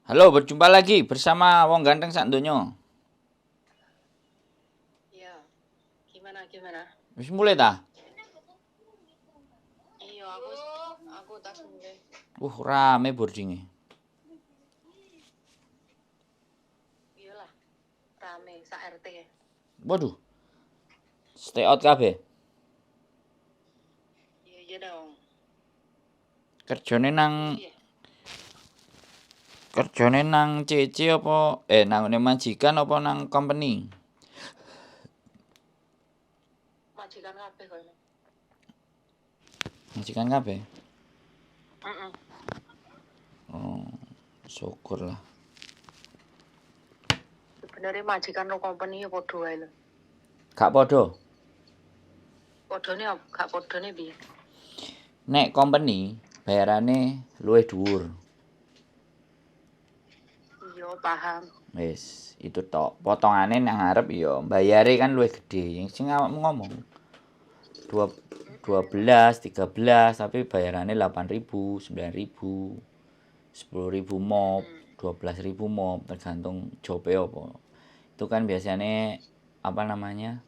Halo, berjumpa lagi bersama Wong Ganteng sak donya. Iya, gimana? Wis mulai ta? Iya, aku tas mulai. Rame boardinge. Iyalah, rame sak RT. Waduh, stay out kabeh. Iya dong. Kerjane nang Iya, kerjane nang CC apa nang majikan apa nang company? majikan kabeh kono. Majikan kabeh. Heeh. Oh, syukur lah. Sebenarnya majikan lo company ya padha wae lho. Gak podo. Gak padane piye? Nek company bayarane luwih dhuwur. Iya, paham. Wis, itu tok. Potongane nang ngarep ya bayare kan luwih gede. Sing awakmu ngomong. 12, 13 tapi bayarannya 8.000, 9.000, 10.000 mop, 12.000 mop tergantung jobe apa. Itu kan biasanya apa namanya?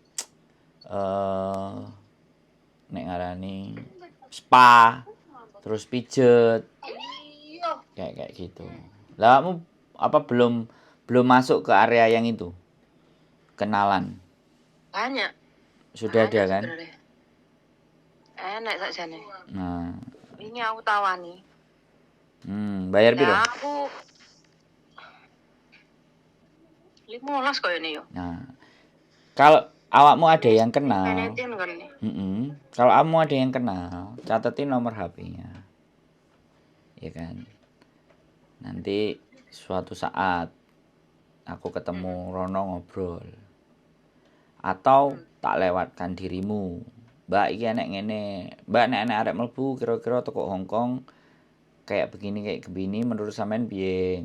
Nek ngarani spa, terus pijet, kayak gitu. Lah kamu apa belum masuk ke area yang itu? Kenalan. Banyak. Sudah ada kan? Sebenarnya. Enak sakjane. Nah, Ini aku tawani. bayar piro? Nah, aku 15 koyo ini yo. Nah, kalau awakmu ada yang kenal, Penetin kan nih. kalau kamu ada yang kenal, catetin nomor HP-nya, ya kan. Nanti suatu saat aku ketemu Rono ngobrol, atau tak lewatkan dirimu. Mbak iki enek ngene, Mbak nek arek mlebu kira-kira toko Hongkong kayak begini menurut sampean piye?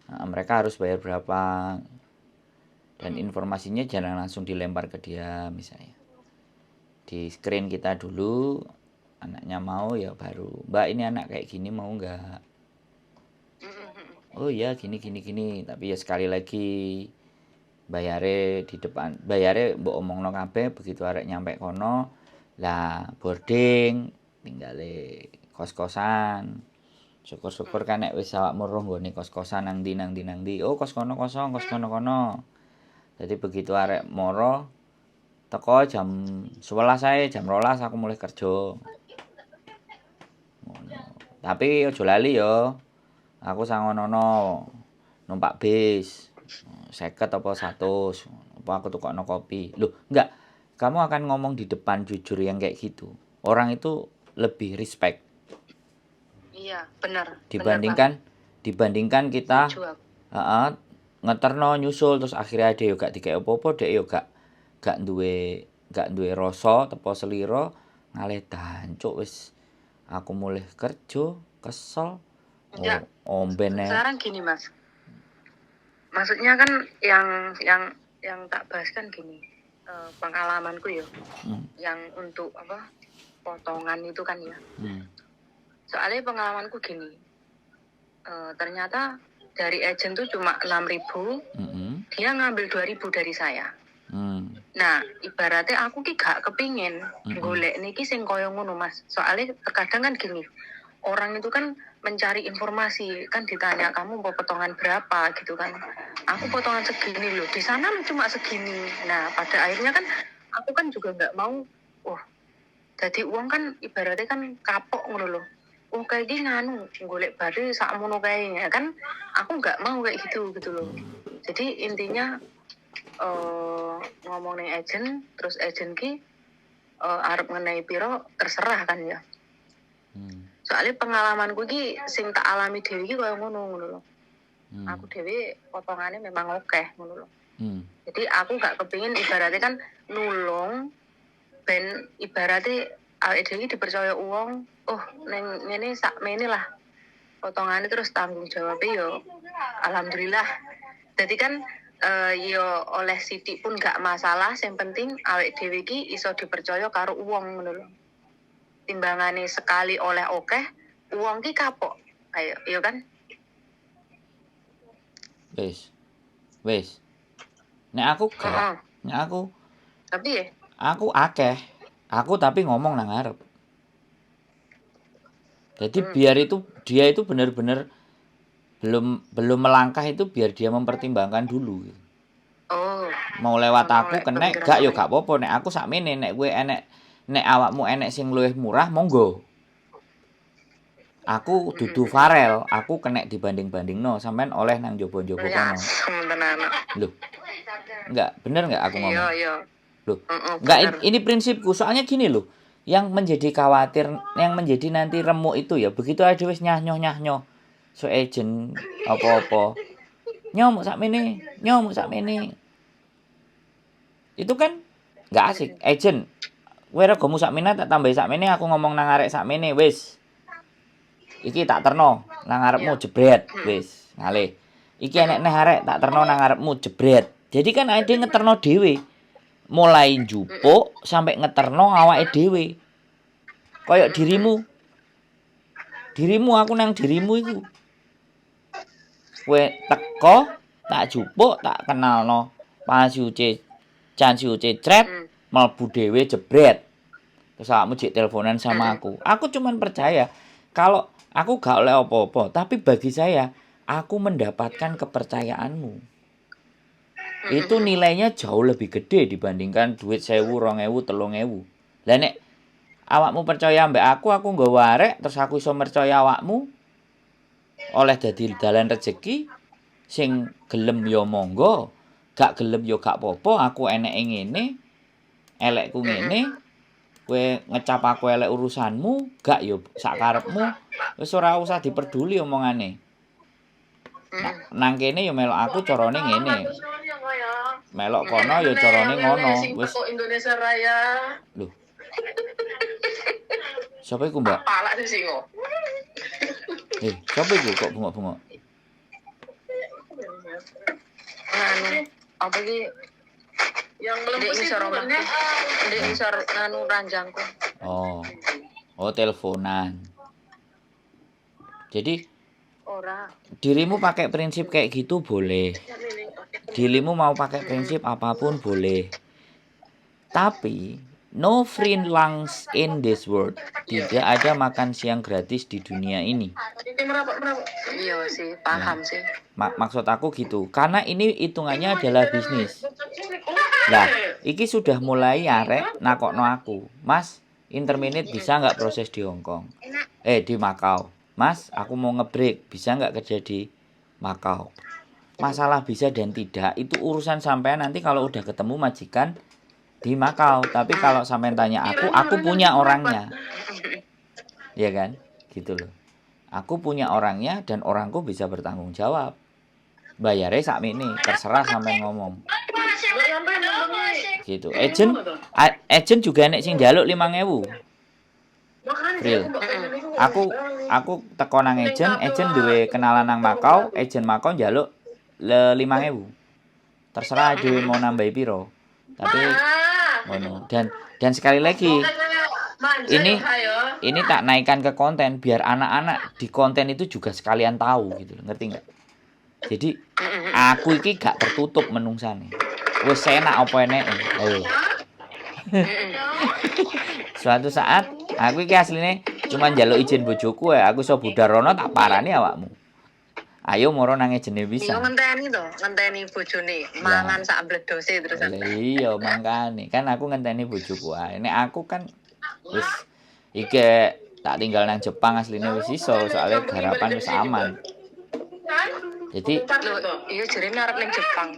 Nah, mereka harus bayar berapa? Dan informasinya jangan langsung dilempar ke dia misalnya. Di screen kita dulu, anaknya mau ya baru, Mbak ini anak kayak gini mau nggak? Oh ya gini, tapi ya sekali lagi bayare di depan, bayare mbok omongno kabeh begitu arek nyampe kono lah boarding tinggale kos-kosan. Syukur-syukur kan nek wis awakmu roh nggone kos-kosan nang ndi. Oh kos kono kosong, kos kono. Jadi begitu arek moro teko jam 11 ae, jam 12 aku mulai kerja. Tapi ojo lali yo. Aku sangonono numpak bis. 50 apa 100. Apa aku tukokno kopi. Loh, enggak. Kamu akan ngomong di depan jujur yang kayak gitu. Orang itu lebih respect. Iya, benar. Dibandingkan kita ngeterno nyusul terus akhirnya ada yo gak dikek apa-apa, dek yo gak duwe rasa tepo selira ngalih dancuk wis aku mulai kerja kesel. Enggak. Omben Sekarang gini, Mas. Maksudnya kan yang tak bahas kan gini, pengalamanku ya, yang untuk apa potongan itu kan ya. Soalnya pengalamanku gini, ternyata dari agent tuh cuma 6.000, dia ngambil 2.000 dari saya. Nah, ibaratnya aku ki gak kepingin golek niki sing koyo ngono, Mas. Soalnya terkadang kan gini, orang itu kan mencari informasi, kan ditanya kamu mau potongan berapa gitu kan. Aku potongan segini loh, di sana cuma segini. Nah, pada akhirnya kan aku kan juga nggak mau, jadi uang kan ibaratnya kan kapok ngono loh. Kayak gini nganu, golek bade sak mono kayaknya kan, aku nggak mau kayak gitu loh. Jadi intinya ngomong ning agent, terus agent ki arep ngenai piro terserah kan ya. Soalnya pengalamanku ki sing tak alami dhewe ki koyo ngono lho. Aku dhewe potongannya memang ngono lho. Jadi aku gak kepingin ibaratnya kan nulung ben ibaratnya awake dhewe dipercaya uang, neng ngene sak mene lah. Potongannya terus tanggung jawabnya yo alhamdulillah. Jadi kan yo oleh sithik pun gak masalah, yang penting awake dhewe ki iso dipercaya karo uang ngono lho. Timbangane sekali oleh akeh, uang ki kapok. Ayo, iya kan? Wis. Nek aku gak, Heeh. nek Tapi ya, aku akeh. Aku tapi ngomong nang ngarep. Jadi biar itu dia itu benar-benar belum melangkah itu biar dia mempertimbangkan dulu. oh, Mau lewat ono aku lek kenek pemikiran gak yo sampean. gak apa-apa nek aku sakmene nek kowe enek nek awakmu enek sing luwih murah monggo. Aku dudu Farel, aku kena dibanding-bandingno, sampean oleh nang njaba-njaba Ya, kono. asem tenan. Loh, enggak, bener enggak aku Iya, ngomong? iya. Loh, Heeh, enggak bener. ini prinsipku, soalnya gini loh. Yang menjadi khawatir, yang menjadi nanti remuk itu ya, begitu ada wis nyah-nyoh. So agent apa-apa. Nyomuk sakmene, nyomuk sakmene. Itu kan enggak asik. Agent, kowe regomu sakmene tak tambahi sakmene, aku ngomong nang arek sakmene wis. Iki tak terno nang ngarepmu jebret wis ngalih. Iki enek neh arek tak terno nang ngarepmu jebret. Jadi kan ade ngeterno dhewe. Mulai njupuk sampai ngeterno awake dhewe. Kayak dirimu. Dirimu aku nang dirimu iku. Kowe teko tak jupuk tak kenalno. Pasiuce Cansiuce cret mlebu dhewe jebret. Terus awakmu jek teleponan sama aku. Aku cuman percaya kalau aku gak oleh apa-apa, tapi bagi saya aku mendapatkan kepercayaanmu. Itu nilainya jauh lebih gede dibandingkan duit 1.000, 2.000, 3.000. Lah nek awakmu percaya mbek aku nggawa arek terus aku iso percaya awakmu oleh dadi dalan rezeki sing gelem yo monggo, gak gelem yo gak apa-apa, aku eneke ngene, elekku ngene. Kowe ngecap aku elek urusanmu, gak yo sak karepmu, wis ora usah diperduli omongane. Nang kene yo melok aku carane ngene. Melok kono yo carane ngono. Wis Indonesia Raya. Lho. Siapa iku, Mbak? Palak sing singo. Siapa iku kok bengok-bengok? Apa iki? Yang melempus itu rumahnya. Ndek ngisor ranjangku. Oh, teleponan. Jadi ora dirimu pakai prinsip kayak gitu boleh. Dirimu mau pakai prinsip apapun boleh. Tapi no free lunch in this world. Tidak ada makan siang gratis di dunia ini. Iya sih, paham sih. Maksud aku gitu. Karena ini hitungannya adalah bisnis. Lah, iki sudah mulai arek nakokno aku. Mas, interminute bisa nggak proses di Hong Kong? Di Makau. Mas, aku mau ngebreak. Bisa nggak kerja di Makau? Masalah bisa dan tidak itu urusan sampean nanti kalau udah ketemu majikan di Makau. Tapi kalau sampean tanya aku punya orangnya. Ya kan? Gitu loh. Aku punya orangnya dan orangku bisa bertanggung jawab. Bayarnya sakmene, terserah sampean ngomong. Gitu. Agent juga nek sing njaluk 5.000. Real. Aku teko nang agent duwe kenalan nang Makau, agent Makau njaluk 5.000. Terserah dhewe mau nambahi piro. Tapi ngono. Dan sekali lagi ini tak naikkan ke konten biar anak-anak di konten itu juga sekalian tahu gitu. Ngerti enggak? Jadi aku iki gak tertutup menungsane. Wis enak apa eneke. Ayo. Suatu saat aku iki asline cuma njaluk izin bojoku aku iso budar rono tak parani awakmu. Ayo moro nang ejene bisa. Yo ngenteni bojone mangan sak bledose terus. Iya, mangkane. Kan aku ngenteni bojoku ae. Nek aku kan wis iki tak tinggal nang Jepang asline wis iso soalnya garapan wis aman. Jadi iya jarene arep ning Jepang.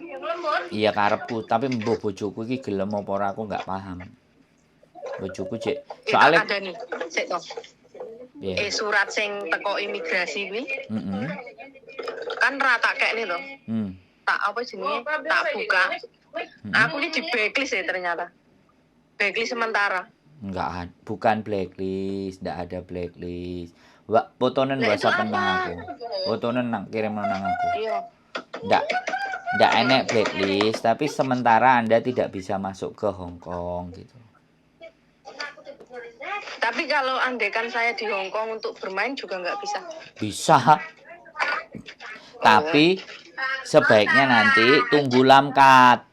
Iya karepku, tapi mbok bojoku iki gelem apa ora aku enggak paham. Bojoku cek soalnya ada nih, sik to. Surat sing teko imigrasi kuwi. Kan rata kekne to. Tak apa jenenge? Tak buka. Aku ini di blacklist ya ternyata. Blacklist sementara. Enggak, bukan blacklist, enggak ada blacklist. Fotonen WhatsApp nang aku. Fotonen nang kirim nang aku. Iya. Enggak enek blacklist, tapi sementara Anda tidak bisa masuk ke Hong Kong gitu. Tapi kalau andekan saya di Hong Kong untuk bermain juga nggak bisa. Bisa. Tapi sebaiknya nanti tunggu lamkat.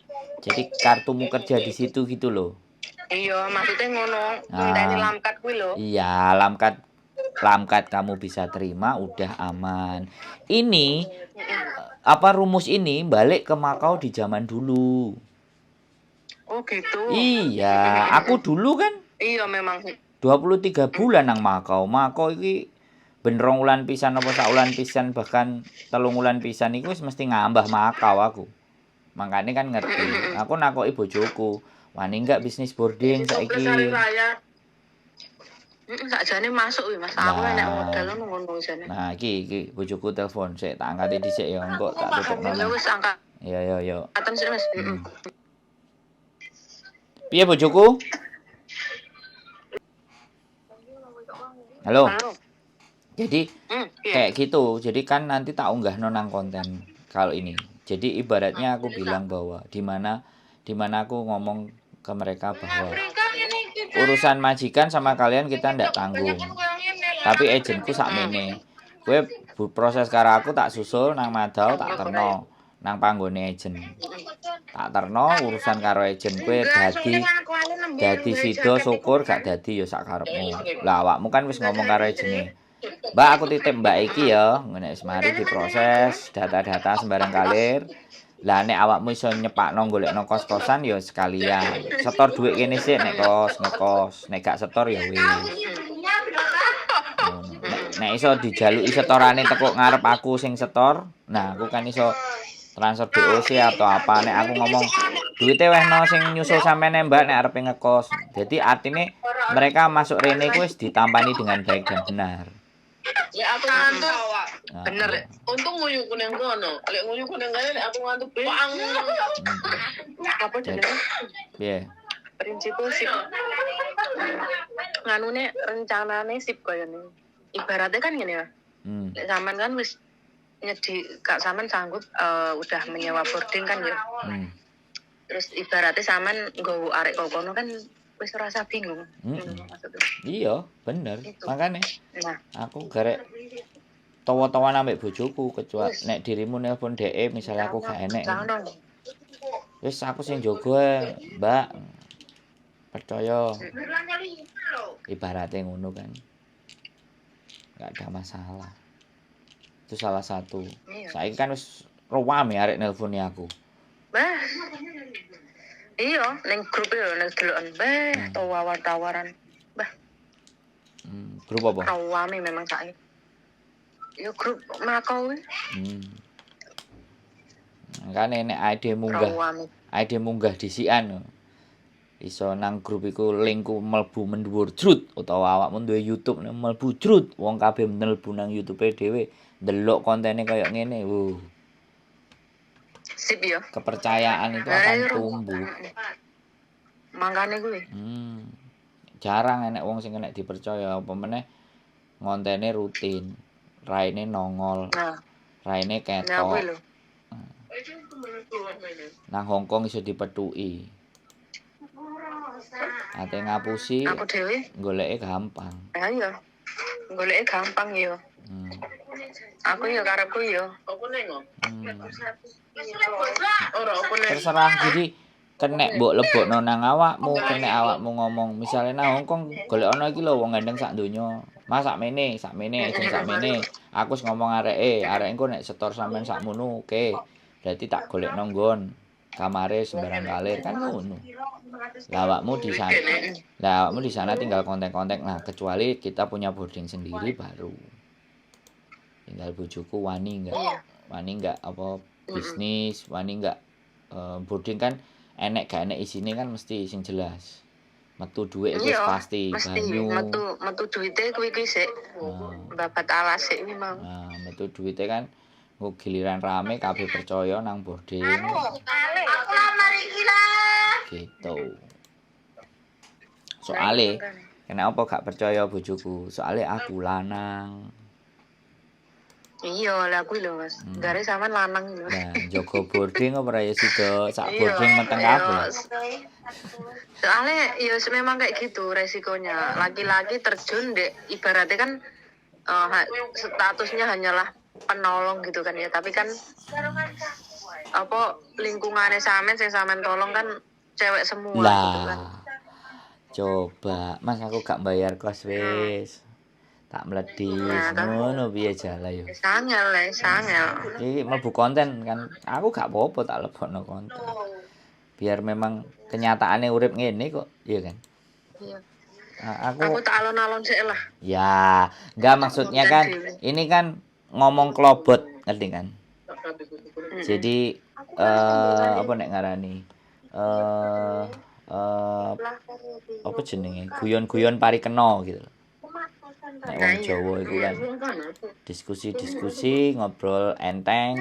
Jadi kartumu kerja di situ gitu loh. Iya, maksudnya ngono, ngenteni Nah, lamkat kuwi lho. iya, lamkat kamu bisa terima udah aman. Ini apa rumus ini balik ke Makau di zaman dulu. Oh gitu. Iya, aku dulu kan Iya memang. 23 bulan nang Makau. Makau iki ben 2 wulan pisan apa sak wulan pisan bahkan 3 wulan pisan iku wis mesti ngambah Makau aku. Makanya kan ngerti. Aku nakoki bojoku, "Wani enggak bisnis boarding saiki?" Sakjane masuk kuwi Mas. Aku nek modal ngono jane. Nah, iki bojoku telepon sik tak angkati dhisik ya engko tak tutupno. Ya wis angkat. Yo. Aten sik Mas. Piye bojoku? Halo. Jadi kayak gitu. Jadi kan nanti tak unggah nang konten kalau ini. Jadi ibaratnya aku bilang bahwa di mana aku ngomong ke mereka bahwa urusan majikan sama kalian kita ndak tanggung. Tapi agentku sakmene. Kowe proses karo aku tak susul nang Madau tak terno nang panggone agent. Tak terno urusan karo agent kowe dadi sida syukur gak dadi ya sak karepmu. Lah awakmu kan wis ngomong karo agene. Mbak aku titip Mbak iki ya, ngene wis mari diproses data-data sembarang kalir. Lah nek awakmu iso nyepakno golekno kos-kosan ya sekalian. Setor duit kene sik nek ngekos, nek gak setor ya wis. Nek iso dijaluki setorane teko ngarep aku sing setor, nah aku kan iso transfer DOC atau apa. Nek aku ngomong duitnya wehno sing nyusul sampeyan Mbak nek arepe ngekos. Jadi artinya mereka masuk rene ku wis ditampani dengan baik dan benar. Ya aku ngantuk. Bener. Untung nguyu kuning kono. Lek nguyu kuning kene aku ngantuk bang. Apa jenenge? Piye? Prinsipnya sip. Nganune rencanane sip kaya ngene. Ibaratnya kan gini ya. Lek sampean kan wis kak sampean sanggup udah menyewa boarding kan ya. Terus ibaratnya sampean nggowo arek kono kan wis rasa bingung. Iya, bener. Makanya aku garek tawa-tawa ambek bojoku kecuali nek dirimu nelpon DE misalnya aku gak enek. Wis aku sing jaga Mbak. Percaya. Ibaratnya ngono kan. Gak ada masalah. Itu salah satu. Saiki kan wis rame arek nelponi aku. Bah. Iya, ning grup yo ning deloken tawaran. Bah. Grup apa? Rame memang saiki. Yo grup Makau. Kan nek ID munggah disikan. Iso nang grup iku linkku mlebu mendhuwur jrut utawa awakmu duwe YouTube mlebu jrut wong kabeh mlebu nang YouTube dhewe ndelok kontene kaya ngene. Sip ya. Kepercayaan itu akan tumbuh. Mangkane kuwi. Jarang enek wong sing kena dipercaya apa meneh ngontene rutin. Raine nongol. Raine ketok. Nang Hongkong iso dipethuki. Ate ngapusi. Aku dhewe Goleke gampang. Iya. Goleke gampang ya. Aku ya karepku ya. Aku nengo. Terserah jadi kenek mbok lebokno nang awakmu, kenek awakmu ngomong misalnya nang Hongkong golek ana iki lho wong gandeng sak donya. Mas sakmene, aja sakmene. Aku wis ngomong areke engko nek setor sampean sakmono, oke. Berarti tak golekno nggon kamare sembarang kalir kan ngono. Lah awakmu di sana tinggal kontak-kontak. Nah, kecuali kita punya boarding sendiri baru. Tinggal bojoku wani enggak apa bisnis, wani enggak boarding kan enek gak enek isine kan mesti sing jelas. Metu dhuwit wis pasti banyu. Metu duwite kuwi sik. Babat alas sik iki mau. Nah, metu duwite kan giliran rame kabeh percaya nang boarding. Gitu. Soale kenapa gak percaya bojoku? Soale aku lanang. Iya, lah kuwi lho Mas. Gare sampean lanang lho. Nah, jaga boarding apa ya sida sak boarding meteng kabeh. Soalnya ya memang kayak gitu resikonya. Laki-laki terjun dek ibaratnya kan statusnya hanyalah penolong gitu kan ya, tapi kan apa lingkungannya sampean sing sampean tolong kan cewek semua gitu kan. Lah, coba Mas aku gak bayar kos wis. Tak mledis ngono piye jala yo. Sangel. Iki mlebu konten kan. Aku gak apa-apa tak lebokno konten. Biar memang kenyataannya urip ngene kok, iya kan? Iya. Aku tak alon-alon sik lah. ya, enggak maksudnya kan ini kan ngomong klobot, ngerti kan? Jadi apa nek ngarani? Apa jenenge? Guyon-guyon parikena gitu. Nek wong Jawa iku kan diskusi-diskusi, ngobrol enteng.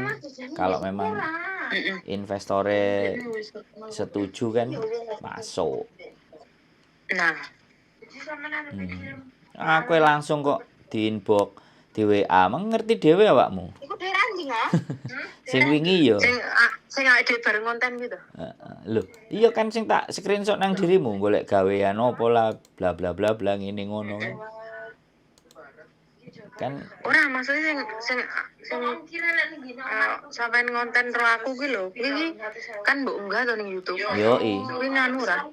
Kalau memang investornya setuju kan masuk. Nah, aku langsung kok di inbox di WA, mengerti dhewe awakmu. iku dhewe anjing ah. Sing wingi yo. Sing awake dhewe bareng konten gitu. Lho, iya kan sing tak screenshot nang dirimu golek gawean opo lah bla bla bla bla ngene ngono. Kan ora maksudnya sing sampean ngonten ro aku kuwi lho. Kuwi kan mbok unggah to ning YouTube. Yoi. Kuwi nganu ora.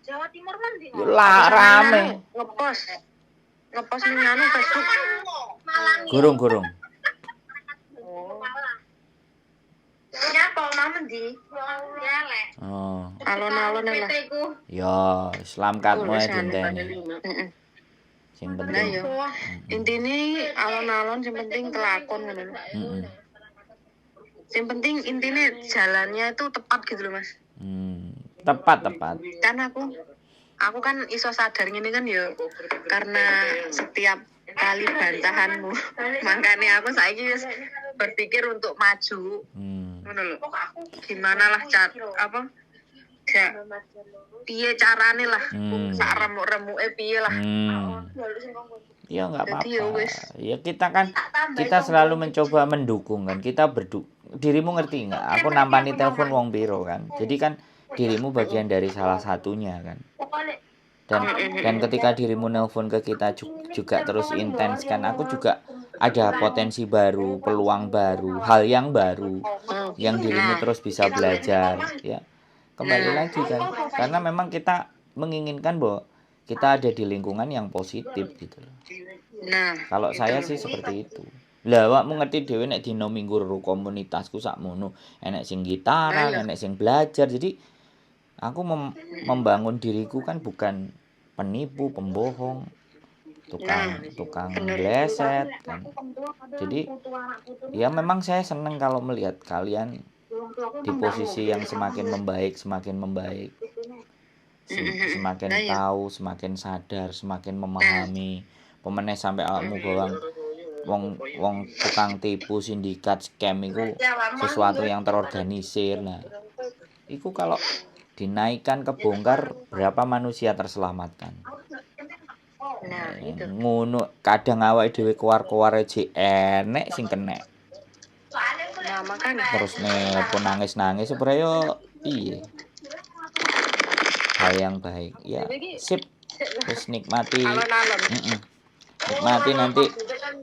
Jawa Timur man ndi? Yo lah rame. Ngepost ning anu Facebook. Gurung. Nyapa mamen di? Oh. Alon-alon lah. Ya, Islam katmu dinteni. Heeh. Sing penting. Nah yo. Intine alon-alon sing penting kelakon ngono. Heeh. Sing penting intine jalannya itu tepat gitu loh, Mas. Tepat. Kan aku kan iso sadar ngene kan ya karena setiap kali bantahanmu. Makanya aku saiki wis berpikir untuk maju. Ngono lho. Gimana lah piye carane lah. Sak remuk-remuke piye lah. Ya enggak apa-apa. Ya kita selalu mencoba mendukung kan. Dirimu ngerti enggak? Aku nampani telepon wong piro kan. Jadi kan dirimu bagian dari salah satunya kan. Dan ketika dirimu nelpon ke kita juga terus intens kan, aku juga ada potensi baru, peluang baru, hal yang baru yang dirimu terus bisa belajar ya. Kembali lagi kan, karena memang kita menginginkan bahwa kita ada di lingkungan yang positif gitu loh. Nah, kalau saya sih seperti itu. Lah awakmu ngerti dhewe nek dina minggu ro komunitasku sakmono, enek sing gitaran, enek sing belajar. Jadi aku membangun diriku kan bukan penipu, pembohong, tukang bleset kan. Jadi ya memang saya seneng kalau melihat kalian di posisi yang semakin membaik, semakin tahu, semakin sadar, semakin memahami. Pemeneh sampai awakmu bawang wong tukang tipu, sindikat, scam itu sesuatu yang terorganisir. Nah, itu kalau dinaikkan kebongkar berapa manusia terselamatkan. Nah, itu. Ngono kadang awake dhewe keluar-keluar aja enek sing kena. Nah, makanya Terus nelpon nangis-nangis sebenarnya iya. Hal yang baik. Ya, sip. Terus nikmati. alon-alon. Nikmati nanti.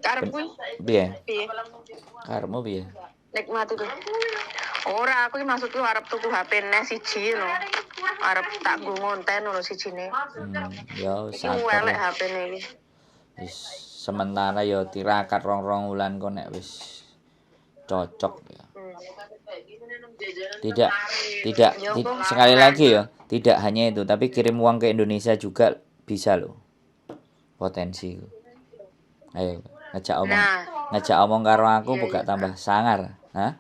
Karepku Piye? piye? Karepmu piye? Nikmati tuh. Ora, aku iki maksudku arep tuku HP nes siji lho. Arep tak nggo ngonten lho sijine. Ya Iki elek HP-ne iki. Wis sementara ya tirakat rong wulan kok nek wis cocok ya. Tidak sekali lagi ya, tidak hanya itu, tapi kirim uang ke Indonesia juga bisa loh. Potensi. Ayo, ngajak omong karo aku buka tambah sangar, hah?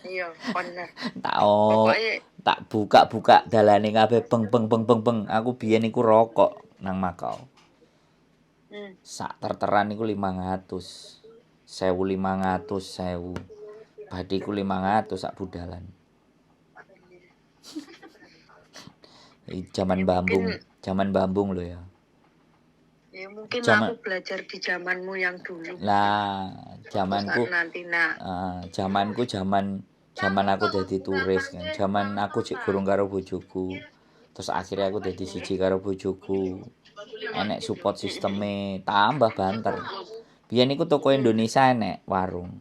Iya, bener. Tak buka dalane kabeh beng. Aku biyen iku rokok nang Makau. Sak terteran iku 500. 1.500. Badiku 500 sak budalan. Zaman bambung lho ya. Ya mungkin aku belajar di zamanmu yang dulu. Lah, zamanku zaman aku dadi turis kan. Zaman aku cek gurung karo bojoku. Terus akhirnya aku dadi siji karo bojoku. Enek support sisteme tambah banter. Biyen iku toko Indonesia enek warung.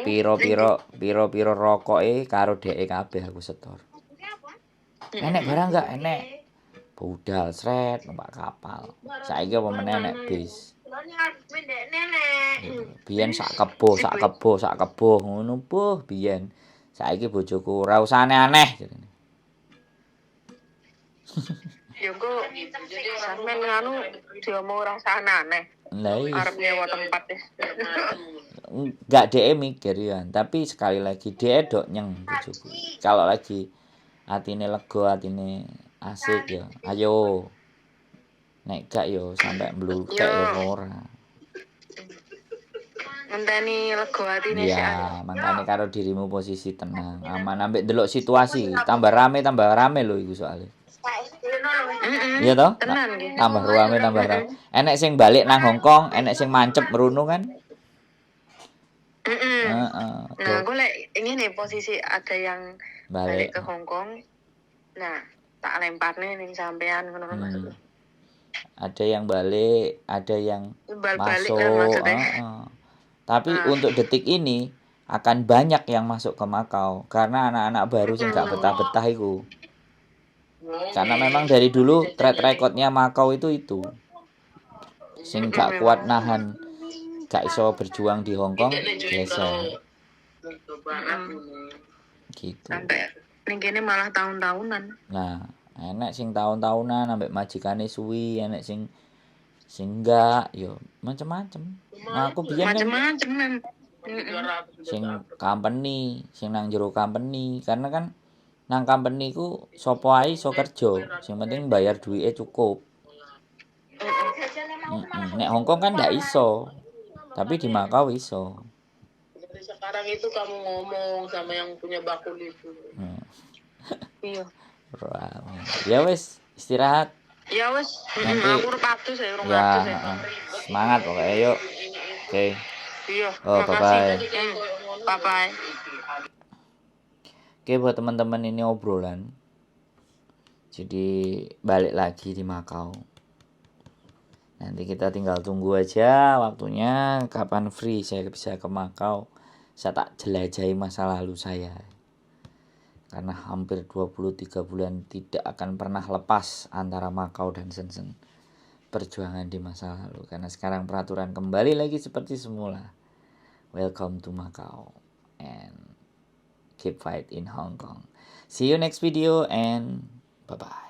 Piro-piro rokoke karo dheke kabeh aku setor. Enek barang enggak? Enek. Budal sret numpak kapal. Saiki apa meneh enek bis. Biyen sak kebo ngono puh biyen. Saiki bojoku ora usah aneh-aneh. Ya engko sampean nganu diomong ora usah aneh. Lah iya. Arep nyewa tempat wis. Enggak dhek mikir ya, tapi sekali lagi dhek dok nyeng bojoku. Kalau lagi atine lega, atine asik ya, ayo. Nek gak yo sampai mblukek ya ora. Ngenteni lega atine sik. Ya, makane karo dirimu posisi tenang, aman ambek delok situasi, tambah rame lho iku soalnya. Iya toh? Tenan nggih. Tambah rame. Enek sing balik nang Hongkong, enek sing mancep merono kan? Heeh. Nah, gue lek ngene posisi ada yang balik ke Hongkong. Nah, tak lemparne ning sampean ngono maksudnya. Ada yang balik, ada yang Balik-balik masuk. kan Tapi untuk detik ini akan banyak yang masuk ke Makau karena anak-anak baru sing gak betah-betah iku. Karena memang dari dulu track recordnya Makau itu. Sing gak kuat nahan, gak iso berjuang di Hongkong, geser. Gitu. Sampai ning kene malah tahun-tahunan. Nah, enek sing tahun-tahunan ambek majikane suwi, enek sing enggak, yo macem-macem. Nah, aku biyen macem-macem sing company, sing nang jero company, karena kan nang company ku sapa ae iso kerja, sing penting bayar duwike cukup. Nek Hongkong kan ndak iso. Tapi di Makau iso. Jadi sekarang itu kamu ngomong sama yang punya bakul itu. Iya. Ya wis, istirahat. Ya wis, nanti aku repatus ya, semangat pokoknya yuk. Oke. Iya. Oh, bye-bye. Bye-bye. Oke, buat teman-teman ini obrolan. Jadi balik lagi di Makau. Nanti kita tinggal tunggu aja waktunya kapan free saya bisa ke Makau. Saya tak jelajahi masa lalu saya. Karena hampir 23 bulan tidak akan pernah lepas antara Makau dan Shenzhen. Perjuangan di masa lalu. Karena sekarang peraturan kembali lagi seperti semula. Welcome to Macau. And keep fight in Hong Kong. See you next video and bye-bye.